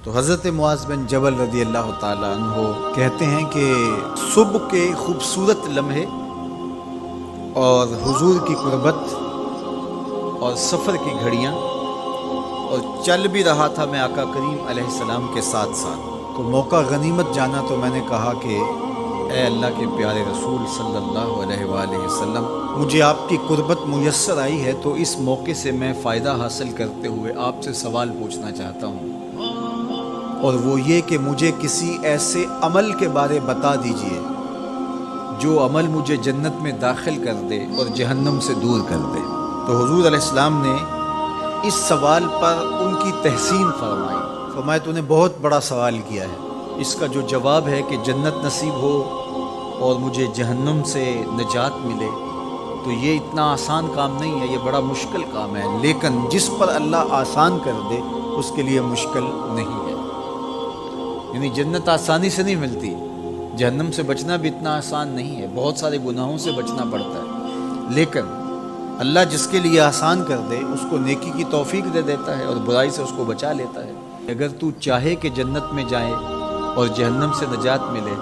تو حضرت معاذ بن جبل رضی اللہ تعالیٰ عنہ کہتے ہیں کہ صبح کے خوبصورت لمحے اور حضور کی قربت اور سفر کی گھڑیاں اور چل بھی رہا تھا میں آقا کریم علیہ السلام کے ساتھ ساتھ، تو موقع غنیمت جانا تو میں نے کہا کہ اے اللہ کے پیارے رسول صلی اللہ علیہ وآلہ وسلم، مجھے آپ کی قربت میسر آئی ہے تو اس موقع سے میں فائدہ حاصل کرتے ہوئے آپ سے سوال پوچھنا چاہتا ہوں، اور وہ یہ کہ مجھے کسی ایسے عمل کے بارے بتا دیجئے جو عمل مجھے جنت میں داخل کر دے اور جہنم سے دور کر دے۔ تو حضور علیہ السلام نے اس سوال پر ان کی تحسین فرمایا تو نے بہت بڑا سوال کیا ہے، اس کا جو جواب ہے کہ جنت نصیب ہو اور مجھے جہنم سے نجات ملے تو یہ اتنا آسان کام نہیں ہے، یہ بڑا مشکل کام ہے، لیکن جس پر اللہ آسان کر دے اس کے لیے مشکل نہیں ہے۔ یعنی جنت آسانی سے نہیں ملتی، جہنم سے بچنا بھی اتنا آسان نہیں ہے، بہت سارے گناہوں سے بچنا پڑتا ہے، لیکن اللہ جس کے لیے آسان کر دے اس کو نیکی کی توفیق دے دیتا ہے اور برائی سے اس کو بچا لیتا ہے۔ اگر تو چاہے کہ جنت میں جائے اور جہنم سے نجات ملے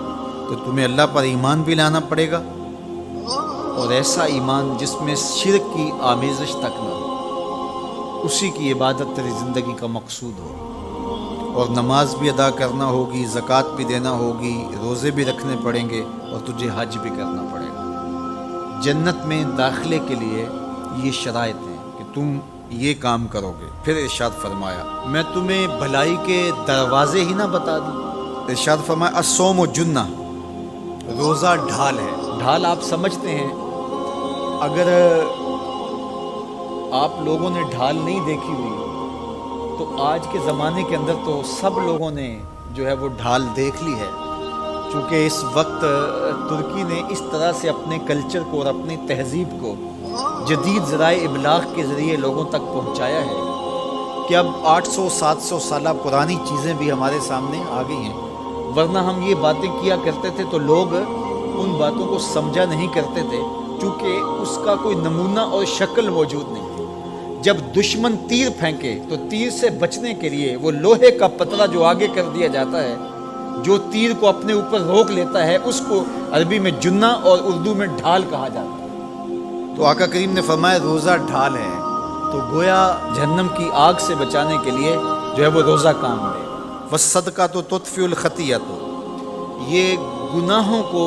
تو تمہیں اللہ پر ایمان بھی لانا پڑے گا، اور ایسا ایمان جس میں شرک کی آمیزش تک نہ ہو، اسی کی عبادت تیری زندگی کا مقصود ہو، اور نماز بھی ادا کرنا ہوگی، زکوٰۃ بھی دینا ہوگی، روزے بھی رکھنے پڑیں گے اور تجھے حج بھی کرنا پڑے گا۔ جنت میں داخلے کے لیے یہ شرائط ہیں کہ تم یہ کام کرو گے۔ پھر ارشاد فرمایا میں تمہیں بھلائی کے دروازے ہی نہ بتا دوں۔ ارشاد فرمایا الصوم جنہ، روزہ ڈھال ہے۔ ڈھال آپ سمجھتے ہیں، اگر آپ لوگوں نے ڈھال نہیں دیکھی ہوئی تو آج کے زمانے کے اندر تو سب لوگوں نے جو ہے وہ ڈھال دیکھ لی ہے، چونکہ اس وقت ترکی نے اس طرح سے اپنے کلچر کو اور اپنی تہذیب کو جدید ذرائع ابلاغ کے ذریعے لوگوں تک پہنچایا ہے کہ اب 800-700 سالہ پرانی چیزیں بھی ہمارے سامنے آ گئی ہیں، ورنہ ہم یہ باتیں کیا کرتے تھے تو لوگ ان باتوں کو سمجھا نہیں کرتے تھے، چونکہ اس کا کوئی نمونہ اور شکل موجود نہیں تھی۔ جب دشمن تیر پھینکے تو تیر سے بچنے کے لیے وہ لوہے کا پتلا جو آگے کر دیا جاتا ہے، جو تیر کو اپنے اوپر روک لیتا ہے، اس کو عربی میں جنہ اور اردو میں ڈھال کہا جاتا ہے۔ تو آقا کریم نے فرمایا روزہ ڈھال ہے، تو گویا جہنم کی آگ سے بچانے کے لیے جو ہے وہ روزہ کام لے۔ والصدقۃ تطفئ الخطیئۃ، یہ گناہوں کو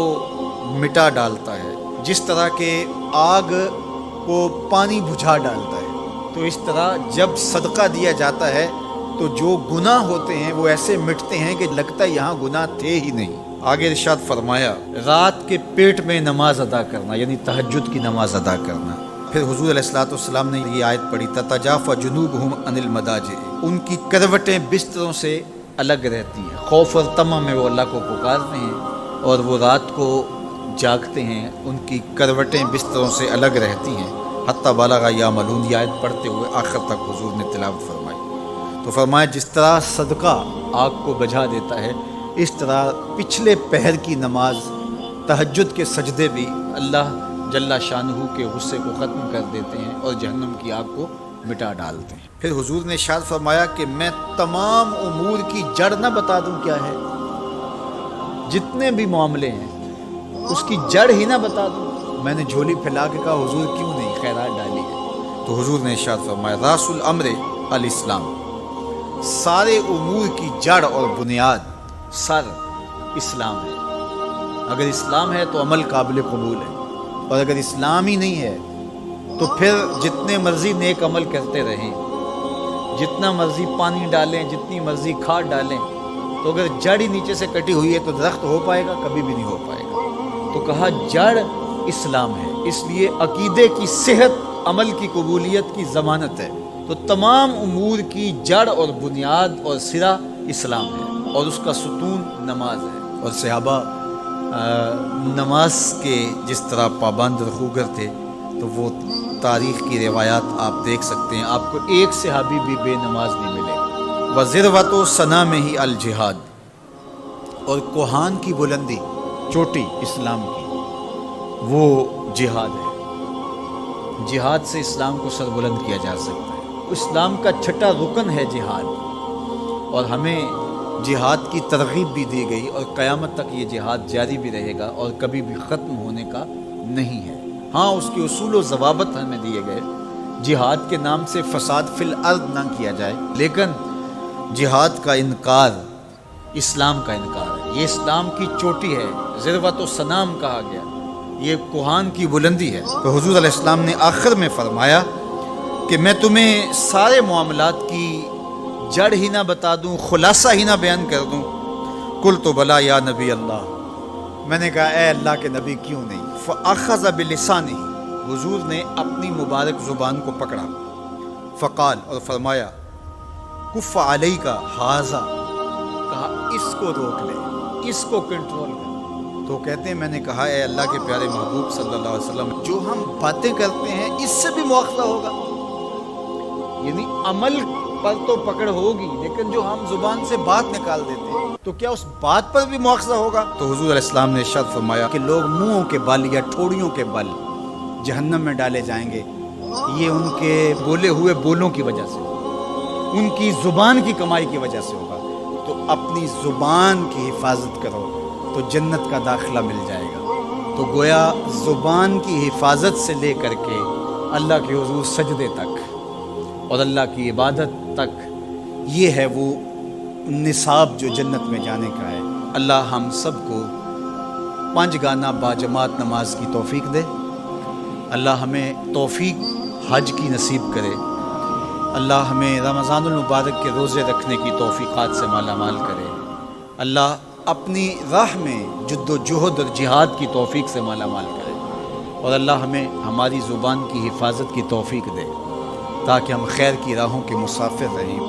مٹا ڈالتا ہے، جس طرح کہ آگ کو پانی بجھا ڈالتا ہے، تو اس طرح جب صدقہ دیا جاتا ہے تو جو گناہ ہوتے ہیں وہ ایسے مٹتے ہیں کہ لگتا ہے یہاں گناہ تھے ہی نہیں۔ آگے ارشاد فرمایا رات کے پیٹ میں نماز ادا کرنا، یعنی تہجد کی نماز ادا کرنا۔ پھر حضور علیہ الصلوۃ والسلام نے یہ آیت پڑھی تتجافی جنوبہم عن المضاجع، ان کی کروٹیں بستروں سے الگ رہتی ہیں، خوف اور طمع میں وہ اللہ کو پکارتے ہیں اور وہ رات کو جاگتے ہیں، ان کی کروٹیں بستروں سے الگ رہتی ہیں، حتی بلغ یعملون، یہ آیت پڑھتے ہوئے آخر تک حضور نے تلاوت فرمائی۔ تو فرمایا جس طرح صدقہ آگ کو بجھا دیتا ہے، اس طرح پچھلے پہر کی نماز، تہجد کے سجدے بھی اللہ جل شانہ کے غصے کو ختم کر دیتے ہیں اور جہنم کی آگ کو مٹا ڈالتے ہیں۔ پھر حضور نے ارشاد فرمایا کہ میں تمام امور کی جڑ نہ بتا دوں کیا ہے، جتنے بھی معاملے ہیں اس کی جڑ ہی نہ بتا دوں۔ میں نے جھولی پھیلا کے کہا حضور کیوں نہیں، خیرات ڈالی ہے، تو حضور نے ارشاد فرمایا راس الامر الاسلام، سارے امور کی جڑ اور بنیاد سر اسلام ہے۔ اگر اسلام ہے تو عمل قابل قبول ہے، اور اگر اسلام ہی نہیں ہے تو پھر جتنے مرضی نیک عمل کرتے رہیں، جتنا مرضی پانی ڈالیں، جتنی مرضی کھاد ڈالیں، تو اگر جڑ ہی نیچے سے کٹی ہوئی ہے تو درخت ہو پائے گا؟ کبھی بھی نہیں ہو پائے گا۔ تو کہا جڑ اسلام ہے، اس لیے عقیدے کی صحت عمل کی قبولیت کی ضمانت ہے۔ تو تمام امور کی جڑ اور بنیاد اور سرا اسلام ہے، اور اس کا ستون نماز ہے۔ اور صحابہ نماز کے جس طرح پابند رخوگر تھے، تو وہ تاریخ کی روایات آپ دیکھ سکتے ہیں، آپ کو ایک صحابی بھی بے نماز نہیں ملے گا۔ وذروۃ صنامہ الجہاد، اور کوہان کی بلندی، چوٹی اسلام کی، وہ جہاد ہے۔ جہاد سے اسلام کو سربلند کیا جا سکتا ہے۔ اسلام کا چھٹا رکن ہے جہاد، اور ہمیں جہاد کی ترغیب بھی دی گئی، اور قیامت تک یہ جہاد جاری بھی رہے گا اور کبھی بھی ختم ہونے کا نہیں ہے۔ ہاں اس کے اصول و ضوابط ہمیں دیے گئے، جہاد کے نام سے فساد فی الارض نہ کیا جائے، لیکن جہاد کا انکار اسلام کا انکار ہے۔ یہ اسلام کی چوٹی ہے، ذروۃ و سنام کہا گیا، یہ کوہان کی بلندی ہے۔ تو حضور علیہ السلام نے آخر میں فرمایا کہ میں تمہیں سارے معاملات کی جڑ ہی نہ بتا دوں، خلاصہ ہی نہ بیان کر دوں؟ قلت بلا یا نبی اللہ، میں نے کہا اے اللہ کے نبی کیوں نہیں؟ فاخذ بلسانہ، حضور نے اپنی مبارک زبان کو پکڑا، فقال، اور فرمایا کف علیک ھذا، کہا اس کو روک لے، اس کو کنٹرول کر۔ تو کہتے ہیں میں نے کہا اے اللہ کے پیارے محبوب صلی اللہ علیہ وسلم، جو ہم باتیں کرتے ہیں اس سے بھی مواخذہ ہوگا؟ یعنی عمل پر تو پکڑ ہوگی، لیکن جو ہم زبان سے بات نکال دیتے ہیں تو کیا اس بات پر بھی مواخذہ ہوگا؟ تو حضور علیہ السلام نے ارشاد فرمایا کہ لوگ منہوں کے بل یا ٹھوڑیوں کے بل جہنم میں ڈالے جائیں گے، یہ ان کے بولے ہوئے بولوں کی وجہ سے، ان کی زبان کی کمائی کی وجہ سے ہوگا۔ تو اپنی زبان کی حفاظت کرو تو جنت کا داخلہ مل جائے گا۔ تو گویا زبان کی حفاظت سے لے کر کے اللہ کے حضور سجدے تک اور اللہ کی عبادت تک، یہ ہے وہ نصاب جو جنت میں جانے کا ہے۔ اللہ ہم سب کو 5 گانا باجماعت نماز کی توفیق دے، اللہ ہمیں توفیق حج کی نصیب کرے، اللہ ہمیں رمضان المبارک کے روزے رکھنے کی توفیقات سے مالا مال کرے، اللہ اپنی راہ میں جد و جہد اور جہاد کی توفیق سے مالا مال کرے، اور اللہ ہمیں ہماری زبان کی حفاظت کی توفیق دے تاکہ ہم خیر کی راہوں کے مسافر رہیں۔